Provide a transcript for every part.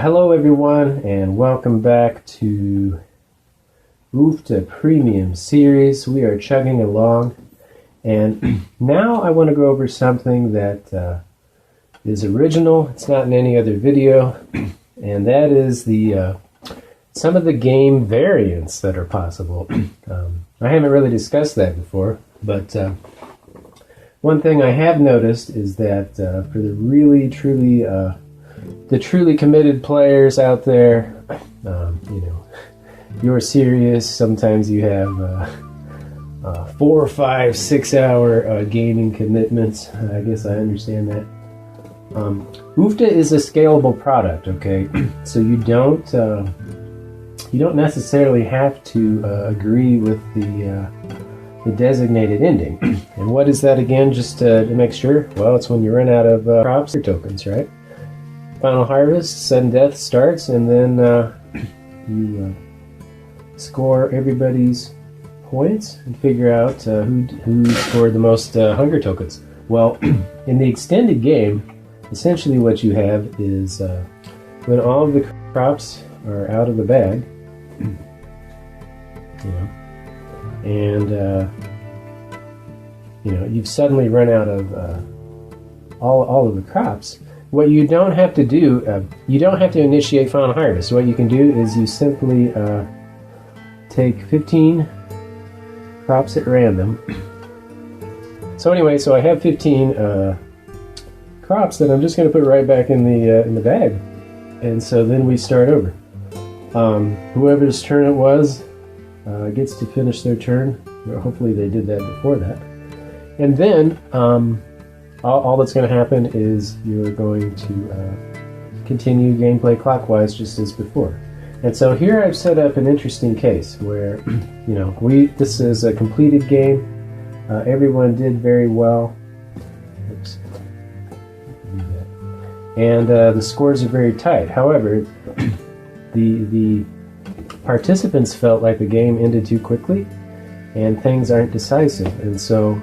Hello everyone, and welcome back to UFTA Premium Series. We are chugging along, and now I want to go over something that is original. It's not in any other video, and that is the some of the game variants that are possible. I haven't really discussed that before, but one thing I have noticed is that for the truly committed players out there, you're serious. Sometimes you have 4, 5, 6 hour gaming commitments. I guess I understand that. UFTA is a scalable product, okay? So you don't necessarily have to agree with the designated ending. And what is that again? Just to make sure. Well, it's when you run out of crops or tokens, right? Final harvest, sudden death starts, and then you score everybody's points and figure out who scored the most hunger tokens. Well, in the extended game, essentially what you have is when all of the crops are out of the bag, and you've suddenly run out of all of the crops. What you don't have to do, you don't have to initiate final harvest. What you can do is you simply take 15 crops at random. So anyway, so I have 15 crops that I'm just going to put right back in the bag, and so then we start over. Whoever's turn it was gets to finish their turn. Hopefully they did that before that, and then all that's going to happen is you're going to continue gameplay clockwise just as before. And so here I've set up an interesting case where, this is a completed game. Everyone did very well. Oops. And the scores are very tight. However, the participants felt like the game ended too quickly and things aren't decisive. And so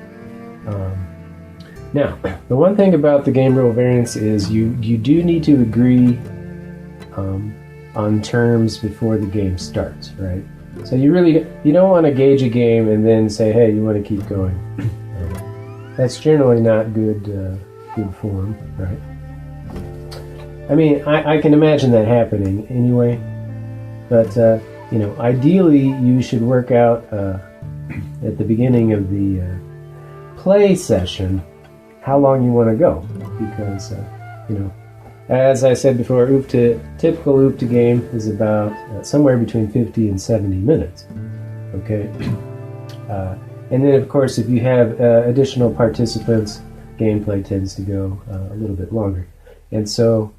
now, the one thing about the game rule variants is you do need to agree on terms before the game starts, right? So you don't want to gauge a game and then say, hey, you want to keep going. That's generally not good form, right? I mean, I can imagine that happening anyway, but ideally you should work out at the beginning of the play session how long you want to go, because as I said before, typical UFTA game is about somewhere between 50 and 70 minutes. Okay, and then of course if you have additional participants, gameplay tends to go a little bit longer. And so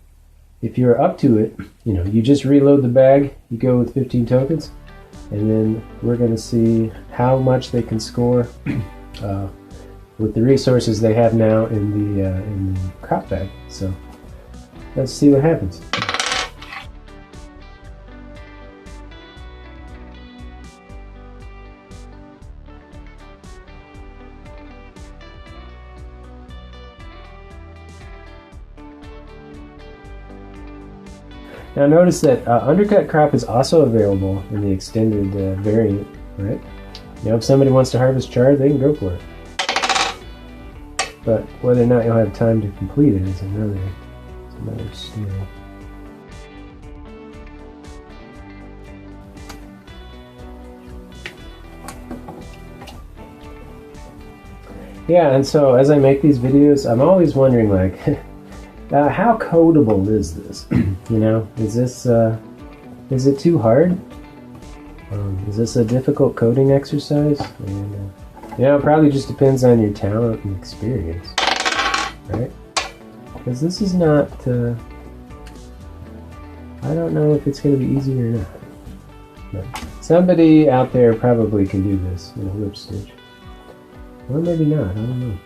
if you're up to it, you just reload the bag, you go with 15 tokens, and then we're going to see how much they can score with the resources they have now in the crop bag. So let's see what happens. Now notice that undercut crop is also available in the extended variant, right? If somebody wants to harvest chard, they can go for it. But whether or not you'll have time to complete it is another story. Yeah, and so as I make these videos, I'm always wondering, like, how codable is this? Is it too hard? Is this a difficult coding exercise? And, it probably just depends on your talent and experience, right? Because this is not, I don't know if it's going to be easy or not. But somebody out there probably can do this in a whip stitch. Or maybe not, I don't know.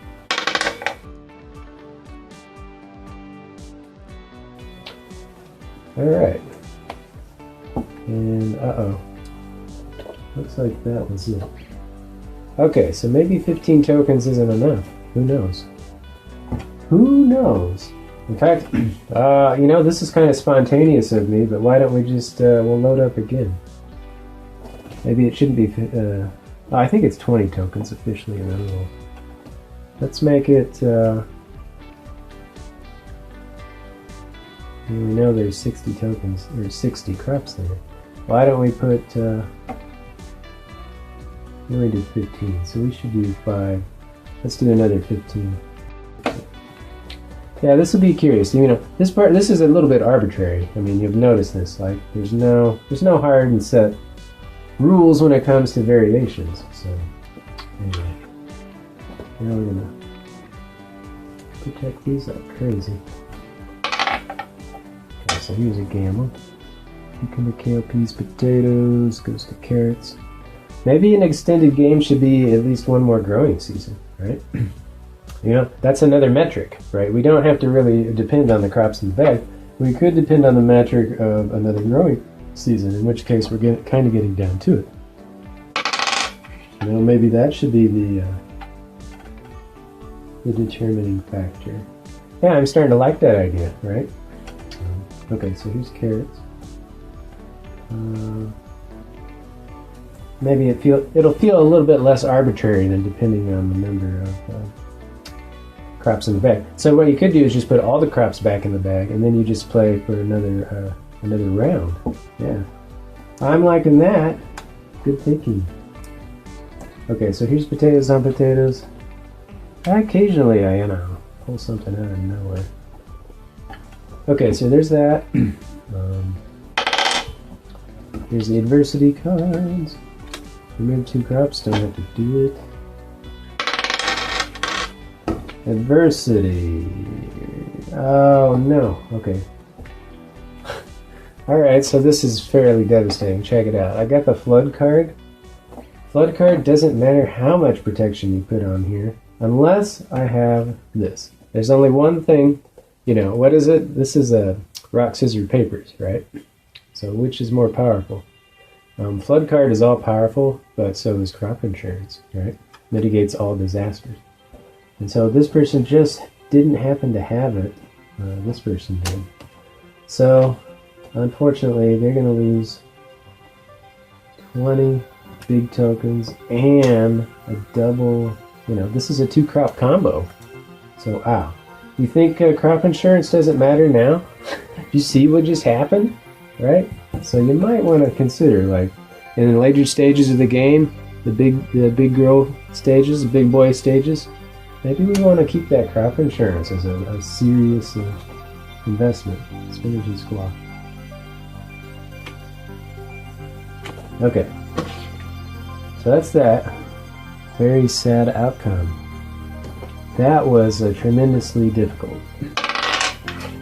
Alright. And, looks like that was it. Okay, so maybe 15 tokens isn't enough. Who knows? Who knows? In fact, this is kind of spontaneous of me, but why don't we just, we'll load up again. Maybe it shouldn't be, I think it's 20 tokens officially, and then we'll, let's make it, we know there's 60 tokens, or 60 crops there. Why don't we put, we only did 15, so we should do 5. Let's do another 15. Yeah, this will be curious. This is a little bit arbitrary. I mean, you've noticed this. Like, there's no hard and set rules when it comes to variations. So, anyway, now we're gonna protect these like crazy. Okay, so here's a gamble. Cucumber, kale, peas, potatoes goes to carrots. Maybe an extended game should be at least one more growing season, right? That's another metric, right? We don't have to really depend on the crops in the bag. We could depend on the metric of another growing season, in which case we're kind of getting down to it. Maybe that should be the determining factor. Yeah, I'm starting to like that idea, right? Okay, so here's carrots. Maybe it'll feel a little bit less arbitrary than depending on the number of crops in the bag. So what you could do is just put all the crops back in the bag, and then you just play for another round. Yeah, I'm liking that. Good thinking. Okay, so here's potatoes on potatoes. Occasionally, I pull something out of nowhere. Okay, so there's that. Here's the adversity cards. Remove 2 crops. Don't have to do it. Adversity. Oh no. Okay. Alright, so this is fairly devastating. Check it out. I got the flood card. Flood card doesn't matter how much protection you put on here, unless I have this. There's only one thing, what is it? This is a rock, scissors, papers, right? So which is more powerful? Flood card is all powerful, but so is crop insurance, right? Mitigates all disasters. And so this person just didn't happen to have it. This person did. So, unfortunately, they're going to lose 20 big tokens and a double, this is a 2-crop combo. So, wow. You think crop insurance doesn't matter now? You see what just happened? Right? So you might want to consider, like, in the later stages of the game, the big girl stages, the big boy stages, maybe we want to keep that crop insurance as a serious investment. Spinach and squash. Okay. So that's that. Very sad outcome. That was tremendously difficult.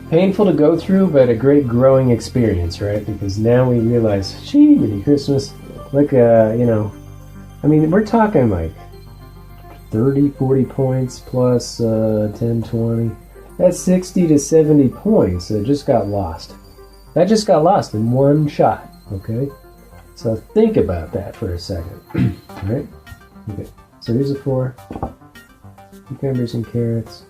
Painful to go through, but a great growing experience, right? Because now we realize, gee, Merry Christmas. Look, I mean, we're talking like 30, 40 points plus 10, 20. That's 60 to 70 points that just got lost. That just got lost in one shot, okay? So think about that for a second, right? Okay, so here's a 4. Cucumbers and carrots.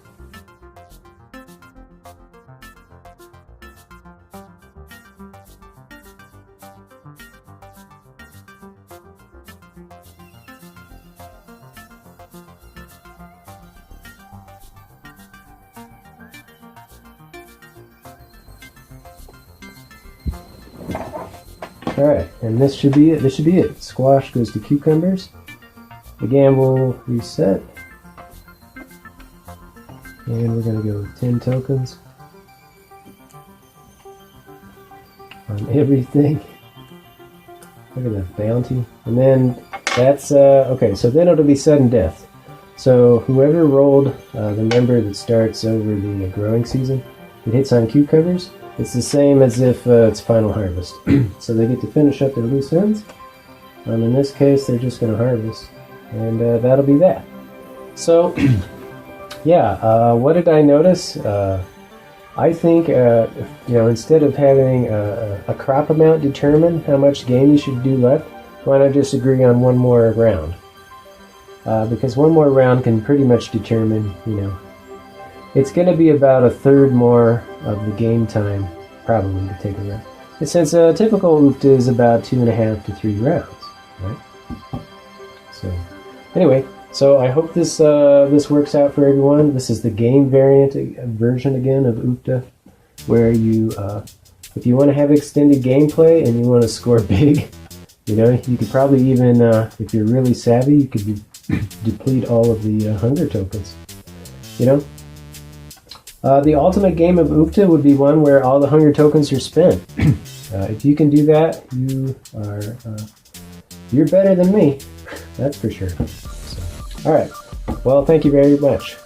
Alright, and this should be it. Squash goes to cucumbers. The gamble reset. And we're going to go with 10 tokens on everything. Look at that bounty. And then that's, okay, so then it'll be sudden death. So whoever rolled the number that starts over the growing season, it hits on cucumbers. It's the same as if it's final harvest. So they get to finish up their loose ends. In this case, they're just going to harvest. And that'll be that. So, yeah, what did I notice? I think, instead of having a crop amount determine how much game you should do left, why not just agree on one more round? Because one more round can pretty much determine, it's going to be about a third more of the game time, probably, to take a round. And since a typical UFTA is about 2.5 to 3 rounds, right? So, anyway, so I hope this this works out for everyone. This is the game variant version again of UFTA, where you, if you want to have extended gameplay and you want to score big, you know, you could probably even, if you're really savvy, you could deplete all of the hunger tokens. You know, the ultimate game of UFTA would be one where all the hunger tokens are spent. If you can do that, you're better than me. That's for sure. So, all right. Well, thank you very much.